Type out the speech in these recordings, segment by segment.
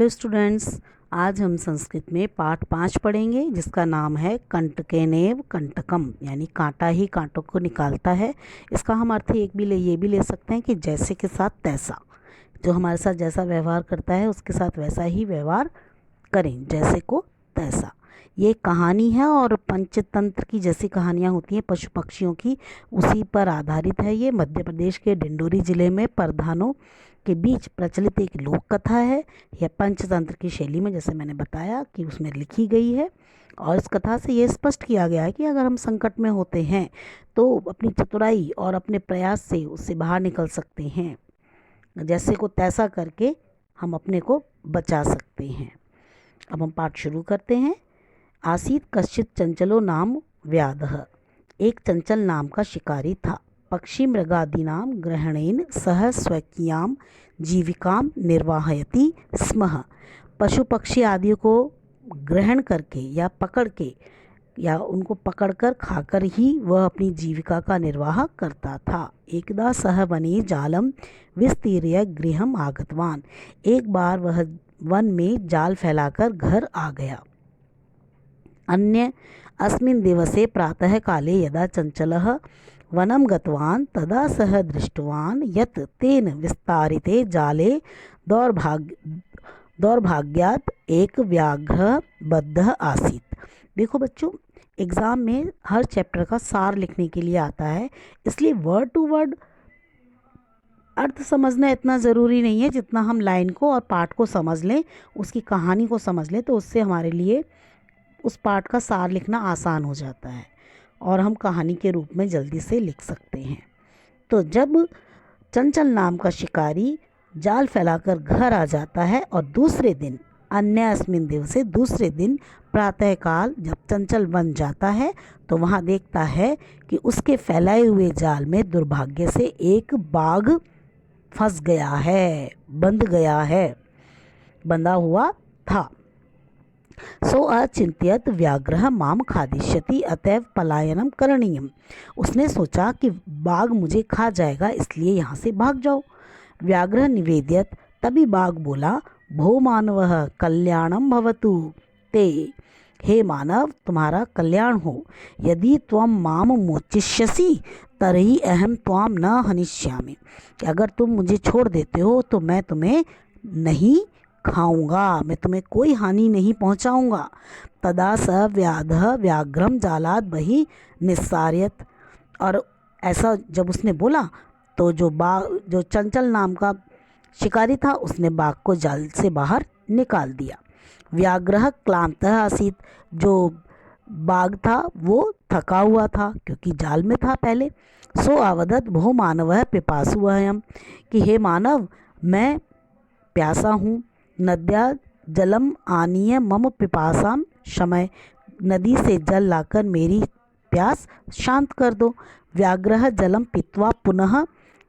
Hello students, आज हम संस्कृत में पाठ 5 पढ़ेंगे जिसका नाम है कंटकेनेव कंटकम, यानी कांटा ही कांटों को निकालता है। इसका हम अर्थ ये भी ले सकते हैं कि जैसे के साथ तैसा, जो हमारे साथ जैसा व्यवहार करता है उसके साथ वैसा ही व्यवहार करें, जैसे को तैसा। ये एक कहानी है और पंचतंत्र की जैसी कहानियाँ होती हैं पशु पक्षियों की, उसी पर आधारित है। ये मध्य प्रदेश के डिंडोरी जिले में प्रधानों के बीच प्रचलित एक लोक कथा है। यह पंचतंत्र की शैली में, जैसे मैंने बताया, कि उसमें लिखी गई है। और इस कथा से ये स्पष्ट किया गया है कि अगर हम संकट में होते हैं तो अपनी चतुराई और अपने प्रयास से उससे बाहर निकल सकते हैं। जैसे को तैसा करके हम अपने को बचा सकते हैं। अब हम पाठ शुरू करते हैं। आसीत कश्चित चंचलो नाम व्याधः। एक चंचल नाम का शिकारी था। पक्षी मृगादीनां ग्रहणेन सह स्वकीयां जीविकां निर्वाहयति स्म। पशु पक्षी आदि को ग्रहण करके या पकड़ के या उनको पकड़कर खाकर ही वह अपनी जीविका का निर्वाह करता था। एकदा सह वने जालम विस्तीर्य गृहम आगतवान। एक बार वह वन में जाल फैलाकर घर आ गया। अन्य अस्मिन् दिवसे प्रातः काले यदा चंचलः वनं गतवान् तदा सः दृष्टवान् यत् तेन विस्तारिते जाले दौर्भाग्यात् एक व्याघ्र बद्धः आसीत्। देखो बच्चों, एग्ज़ाम में हर चैप्टर का सार लिखने के लिए आता है, इसलिए वर्ड टू वर्ड अर्थ समझना इतना ज़रूरी नहीं है जितना हम लाइन को और पाठ को समझ लें, उसकी कहानी को समझ लें, तो उससे हमारे लिए उस पाठ का सार लिखना आसान हो जाता है और हम कहानी के रूप में जल्दी से लिख सकते हैं। तो जब चंचल नाम का शिकारी जाल फैलाकर घर आ जाता है और दूसरे दिन, अन्य अस्मिन दिवसे, दूसरे दिन प्रातःकाल जब चंचल बन जाता है तो वहाँ देखता है कि उसके फैलाए हुए जाल में दुर्भाग्य से एक बाघ फंस गया है, बंधा हुआ था। सो अचिंत्यत व्याघ्र माम खादिष्यति अतएव पलायनम करणीयम। उसने सोचा कि बाघ मुझे खा जाएगा, इसलिए यहाँ से भाग जाओ। व्याघ्र निवेद्यत, तभी बाघ बोला, भो मानवः कल्याणम भवतु ते। हे मानव, तुम्हारा कल्याण हो। यदि त्वम माम मोचिष्यसि तर्हि अहम त्वाम न हनिष्यामि। अगर तुम मुझे छोड़ देते हो तो मैं तुम्हें नहीं खाऊंगा, मैं तुम्हें कोई हानि नहीं पहुंचाऊंगा। तदा स व्याधः व्याघ्रम जालाद बहि निस्सार्यत। और ऐसा जब उसने बोला तो जो चंचल नाम का शिकारी था उसने बाघ को जाल से बाहर निकाल दिया। व्याघ्रः क्लांतः आसीत। जो बाघ था वो थका हुआ था क्योंकि जाल में था पहले। सो आवदत भो मानवः पिपासु अहम्, कि हे मानव, मैं प्यासा हूँ। नद्या जलम आनीय मम पिपासाम शमय। नदी से जल लाकर मेरी प्यास शांत कर दो। व्याघ्रः जलम पीत्वा पुनः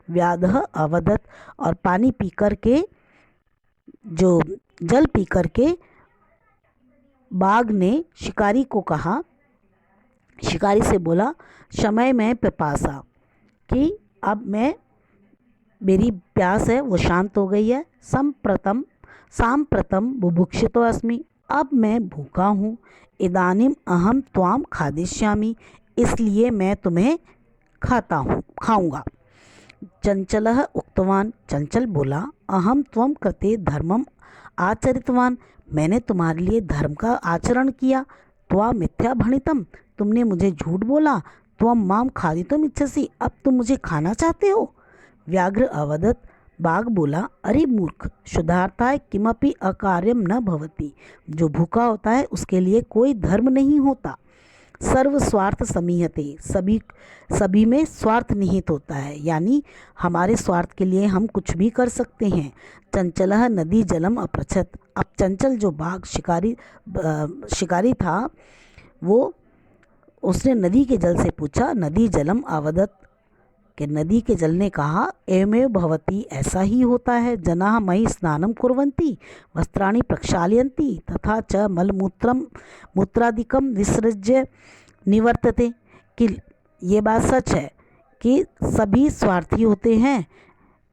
व्याधः अवदत। और पानी पीकर के, जो जल पीकर के बाघ ने शिकारी को कहा, शिकारी से बोला, शमय में पिपासा, कि अब मेरी प्यास है वो शांत हो गई है। सांप्रतम बुभुक्षितो अस्मि, अब मैं भूखा हूँ। इदानीम अहम त्वाम खादिष्यामि, इसलिए मैं तुम्हें खाऊंगा। चंचलः उक्तवान, चंचल बोला, अहम त्वम कृते धर्मम आचरितवान, मैंने तुम्हारे लिए धर्म का आचरण किया। त्वा मिथ्या भणितम, तुमने मुझे झूठ बोला। त्वम माम खादितुम इच्छसि, अब तुम मुझे खाना चाहते हो। व्याघ्र अवदत, बाघ बोला, अरे मूर्ख, शुद्धार्थाय किमपि अकार्यम न भवति। जो भूखा होता है उसके लिए कोई धर्म नहीं होता। सर्व स्वार्थ समीहते, सभी में स्वार्थ निहित होता है, यानी हमारे स्वार्थ के लिए हम कुछ भी कर सकते हैं। चंचलः नदी जलम अपृच्छत। अब चंचल जो बाघ शिकारी था वो, उसने नदी के जल से पूछा। नदी जलम अवदत, कि नदी के जल ने कहा, एवमेव भवति, ऐसा ही होता है। जनाः मयि स्नानं कुर्वन्ति वस्त्राणि प्रक्षालयन्ति तथा च मूत्रादिकं विसृज्य निवर्तते। कि ये बात सच है कि सभी स्वार्थी होते हैं,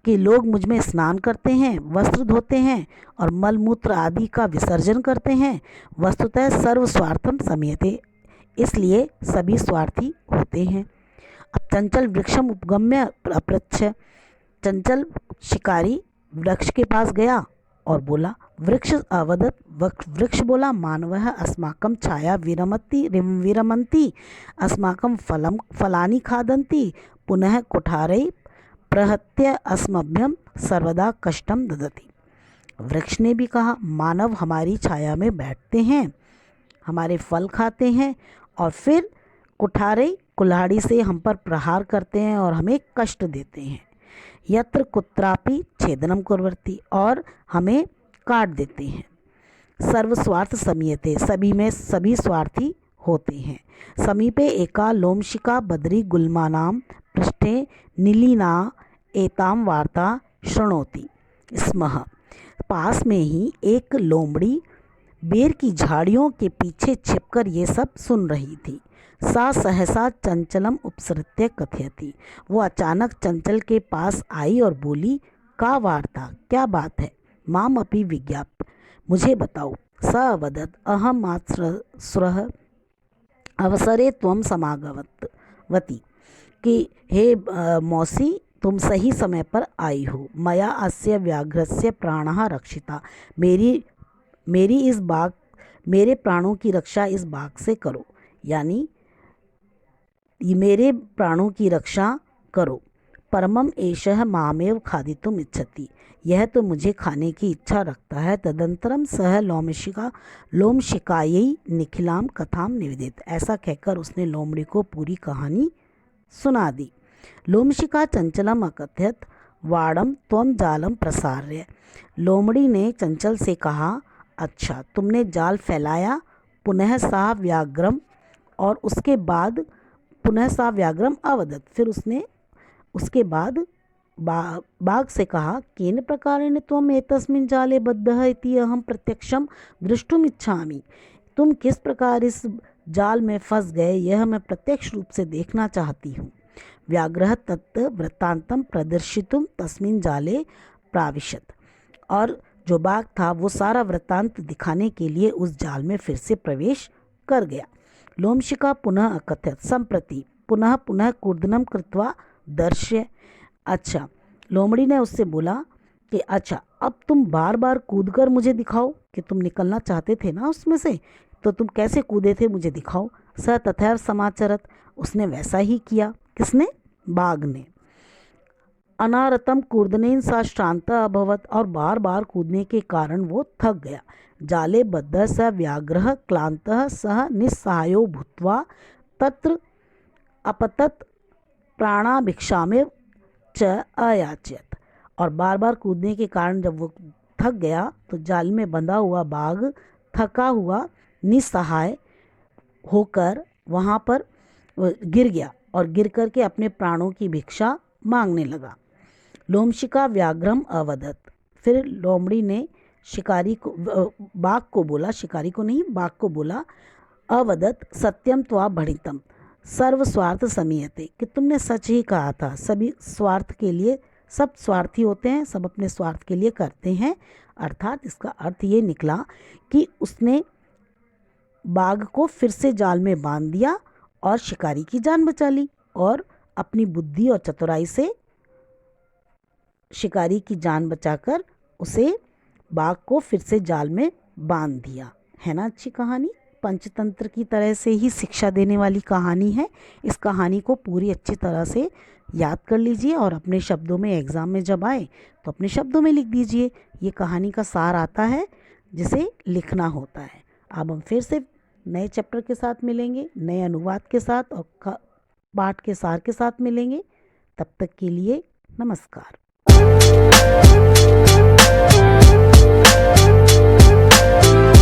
कि लोग मुझ में स्नान करते हैं, वस्त्र धोते हैं और मलमूत्र आदि का विसर्जन करते हैं। वस्तुतः सर्व स्वार्थम समयते, इसलिए सभी स्वार्थी होते हैं। अब चंचल वृक्षम उपगम्य अपृच्छ, चंचल शिकारी वृक्ष के पास गया और बोला, वृक्ष अवदत, वृक्ष बोला, मानवः अस्माकं छाया विरमन्ति, अस्माकं फलानि खादन्ति, पुनः कुठारै प्रहत्य अस्मभ्यं सर्वदा कष्टम ददति। वृक्ष ने भी कहा, मानव हमारी छाया में बैठते हैं, हमारे फल खाते हैं और फिर कुल्हाड़ी से हम पर प्रहार करते हैं और हमें कष्ट देते हैं। यत्र कुत्रापि छेदनम कुर्वन्ति, और हमें काट देते हैं। सर्वस्वार्थ समयते, सभी में सभी स्वार्थी होते हैं। समीपे एका लोमशिका बद्री गुल्मानां पृष्ठे नीलिना एताम वार्ता शृणोति स्मः। पास में ही एक लोमड़ी बेर की झाड़ियों के पीछे छिपकर ये सब सुन रही थी। सा सहसा चंचलम उपसृत्य कथयति, वो अचानक चंचल के पास आई और बोली, का वार्ता, क्या बात है? माम अपि विज्ञाप, मुझे बताओ। स अवदत्, अहम मात्सुरः अवसरे त्वं समागतवती, कि हे मौसी, तुम सही समय पर आई हो। मया अस्य व्याघ्रस्य प्राणः रक्षिता, मेरे प्राणों की रक्षा इस बाघ से करो, यानी मेरे प्राणों की रक्षा करो। परमम एषः मामेव खादितुम इच्छति, यह तो मुझे खाने की इच्छा रखता है। तदंतरम सह लोमशिकायै निखिलाम कथाम निवेदित, ऐसा कहकर उसने लोमड़ी को पूरी कहानी सुना दी। लोमशिका चंचलम अकथयत वाड़म त्वम जालम प्रसार्य, लोमड़ी ने चंचल से कहा, अच्छा तुमने जाल फैलाया। पुनः सा व्याघ्रम, और उसके बाद पुनः सा व्याघ्रम अवदत, फिर उसने उसके बाद बाघ से कहा, केन प्रकारेण त्वम एतस्मिन् जाले बद्धः इति अहम प्रत्यक्षम द्रष्टुम इच्छामि, तुम किस प्रकार इस जाल में फंस गए, यह मैं प्रत्यक्ष रूप से देखना चाहती हूँ। व्याघ्रः तत् वृत्तांतम प्रदर्शितुम तस्मिन् जाले प्राविशत, और जो बाघ था वो सारा वृत्तांत दिखाने के लिए उस जाल में फिर से प्रवेश कर गया। लोमशिका पुनः अकथयत संप्रति पुनः पुनः कूर्दनम कृत्वा दर्श्य, अच्छा, लोमड़ी ने उससे बोला कि अच्छा अब तुम बार बार कूदकर मुझे दिखाओ, कि तुम निकलना चाहते थे ना उसमें से, तो तुम कैसे कूदे थे मुझे दिखाओ। स तथैव समाचरत, उसने वैसा ही किया। किसने? बाघ ने। अनारतम कूर्दनेन सा श्रांत अभवत, और बार बार कूदने के कारण वो थक गया। जाले बद्ध स व्याघ्रः क्लांतः सह निस्सहायो भूत्वा तत्र अपतत प्राणाभिक्षामेव च अयाचयत, और बार बार कूदने के कारण जब वो थक गया तो जाल में बंधा हुआ बाघ थका हुआ निस्सहाय होकर वहाँ पर गिर गया और गिर कर के अपने प्राणों की भिक्षा मांगने लगा। लोमशिका व्याघ्रम अवदत, फिर लोमड़ी ने शिकारी को, बाघ को बोला, शिकारी को नहीं, बाघ को बोला, अवदत सत्यम त्वा भणितम सर्व स्वार्थ समयते, कि तुमने सच ही कहा था, सभी स्वार्थ के लिए, सब स्वार्थी होते हैं, सब अपने स्वार्थ के लिए करते हैं। अर्थात इसका अर्थ ये निकला कि उसने बाघ को फिर से जाल में बांध दिया और शिकारी की जान बचा ली, और अपनी बुद्धि और चतुराई से शिकारी की जान बचाकर उसे, बाघ को फिर से जाल में बांध दिया। है ना अच्छी कहानी? पंचतंत्र की तरह से ही शिक्षा देने वाली कहानी है। इस कहानी को पूरी अच्छी तरह से याद कर लीजिए और अपने शब्दों में एग्ज़ाम में जब आए तो अपने शब्दों में लिख दीजिए। ये कहानी का सार आता है जिसे लिखना होता है। अब हम फिर से नए चैप्टर के साथ मिलेंगे, नए अनुवाद के साथ और पाठ के सार के साथ मिलेंगे। तब तक के लिए नमस्कार।